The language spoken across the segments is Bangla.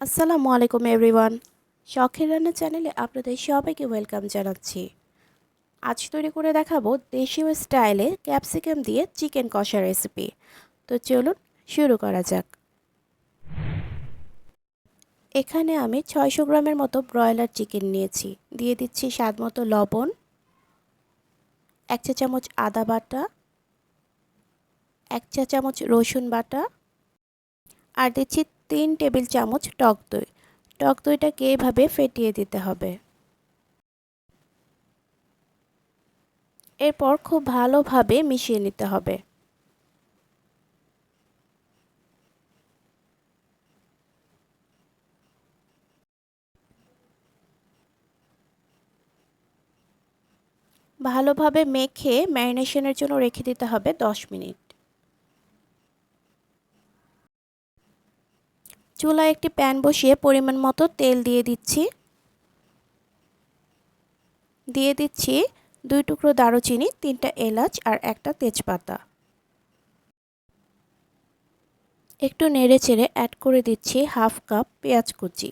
আসসালামু আলাইকুম এভরিওয়ান। শখের রান্না চ্যানেলে আপনাদের সবাইকে ওয়েলকাম জানাচ্ছি। আজ তৈরি করে দেখাবো দেশীয় স্টাইলে ক্যাপসিকাম দিয়ে চিকেন কষা রেসিপি। তো চলুন শুরু করা যাক। এখানে আমি 600 গ্রামের মতো ব্রয়লার চিকেন নিয়েছি। দিয়ে দিচ্ছি স্বাদমতো লবণ, 1 চা চামচ আদা বাটা, 1 চা চামচ রসুন বাটা, আর দিচ্ছি 3 টেবিল চামচ টক দই। টক দইটাকে এভাবে ফেটিয়ে দিতে হবে। এরপর খুব ভালোভাবে মিশিয়ে নিতে হবে। ভালোভাবে মেখে ম্যারিনেশনের জন্য রেখে দিতে হবে 10 মিনিট। চুলায় একটি প্যান বসিয়ে পরিমাণ মতো তেল দিয়ে দিচ্ছি। দিয়ে দিচ্ছি 2 টুকরো দারুচিনি, 3টা এলাচ আর একটা তেজপাতা। একটু নেড়েচেড়ে অ্যাড করে দিচ্ছি হাফ কাপ পেঁয়াজ কুচি।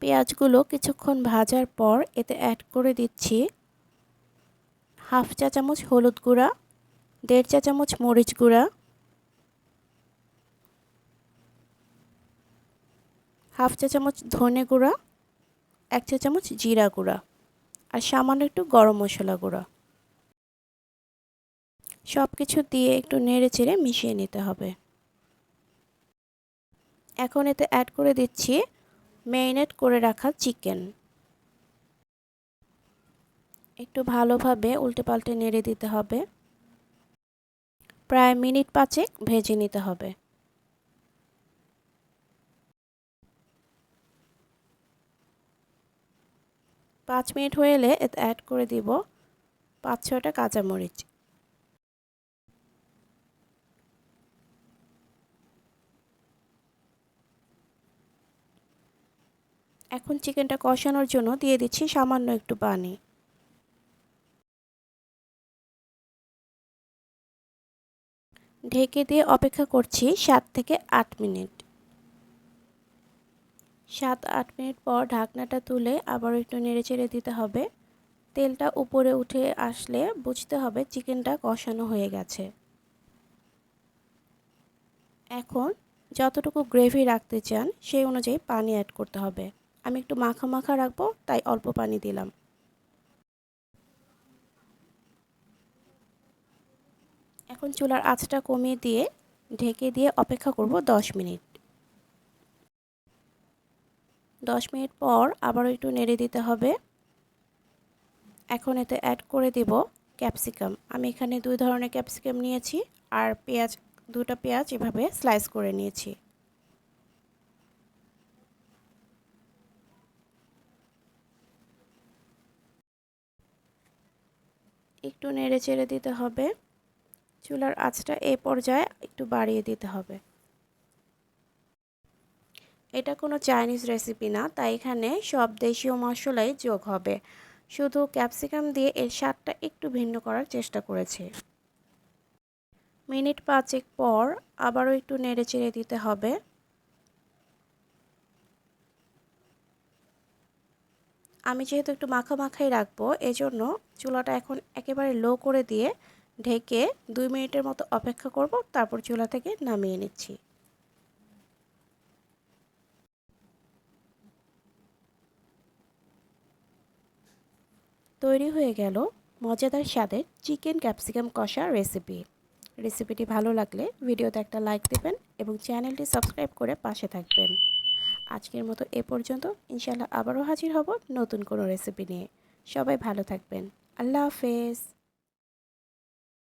পেঁয়াজগুলো কিছুক্ষণ ভাজার পর এতে অ্যাড করে দিচ্ছি হাফ চা চামচ হলুদ গুঁড়া, 1.5 চা চামচ মরিচ গুঁড়া, হাফ চা চামচ ধনে গুঁড়া, 1 চা চামচ জিরা গুঁড়া আর সামান্য একটু গরম মশলা গুঁড়া। সব কিছু দিয়ে একটু নেড়েচেড়ে মিশিয়ে নিতে হবে। এখন এতে অ্যাড করে দিচ্ছি ম্যারিনেট করে রাখা চিকেন। একটু ভালোভাবে উল্টেপাল্টে নেড়ে দিতে হবে। প্রায় মিনিট 5 ভেজে নিতে হবে। পাঁচ মিনিট হয়ে এলে এতে অ্যাড করে দিব 5-6টা কাঁচামরিচ। এখন চিকেনটা কষানোর জন্য দিয়ে দিচ্ছি সামান্য একটু পানি। ঢেকে দিয়ে অপেক্ষা করছি 7 থেকে 8 মিনিট। 7-8 মিনিট পর ঢাকনাটা তুলে আবারও একটু নেড়েচেড়ে দিতে হবে। তেলটা উপরে উঠে আসলে বুঝতে হবে চিকেনটা কষানো হয়ে গেছে। এখন যতটুকু গ্রেভি রাখতে চান সেই অনুযায়ী পানি অ্যাড করতে হবে। আমি একটু মাখা মাখা রাখবো তাই অল্প পানি দিলাম। এখন চুলার আঁচটা কমিয়ে দিয়ে ঢেকে দিয়ে অপেক্ষা করব 10 মিনিট। 10 মিনিট পর আবারও একটু নেড়ে দিতে হবে। এখন এতে অ্যাড করে দেব ক্যাপসিকাম। আমি এখানে 2 ধরনের ক্যাপসিকাম নিয়েছি আর পেঁয়াজ, 2টা পেঁয়াজ এভাবে স্লাইস করে নিয়েছি। একটু নেড়ে চেড়ে দিতে হবে। চুলার আঁচটা এই পর্যায়ে একটু বাড়িয়ে দিতে হবে। এটা কোনো চাইনিজ রেসিপি না, তাই এখানে সব দেশীয় মশলাই যোগ হবে। শুধু ক্যাপসিকাম দিয়ে এর স্বাদটা একটু ভিন্ন করার চেষ্টা করেছি। মিনিট 5 পর আবারও একটু নেড়েচেড়ে দিতে হবে। আমি যেহেতু একটু মাখামাখাই রাখবো এজন্য চুলাটা এখন একেবারে লো করে দিয়ে ঢেকে 2 মিনিটের মতো অপেক্ষা করব, তারপর চুলা থেকে নামিয়ে নিচ্ছি। তৈরি হয়ে গেল মজাদার স্বাদের চিকেন ক্যাপসিকাম কষা রেসিপি। রেসিপিটি ভালো লাগলে ভিডিওতে একটা লাইক দিবেন এবং চ্যানেলটি সাবস্ক্রাইব করে পাশে থাকবেন। আজকের মতো এ পর্যন্ত। ইনশাআল্লাহ আবারও হাজির হব নতুন কোনো রেসিপি নিয়ে। সবাই ভালো থাকবেন। আল্লাহ হাফেজ।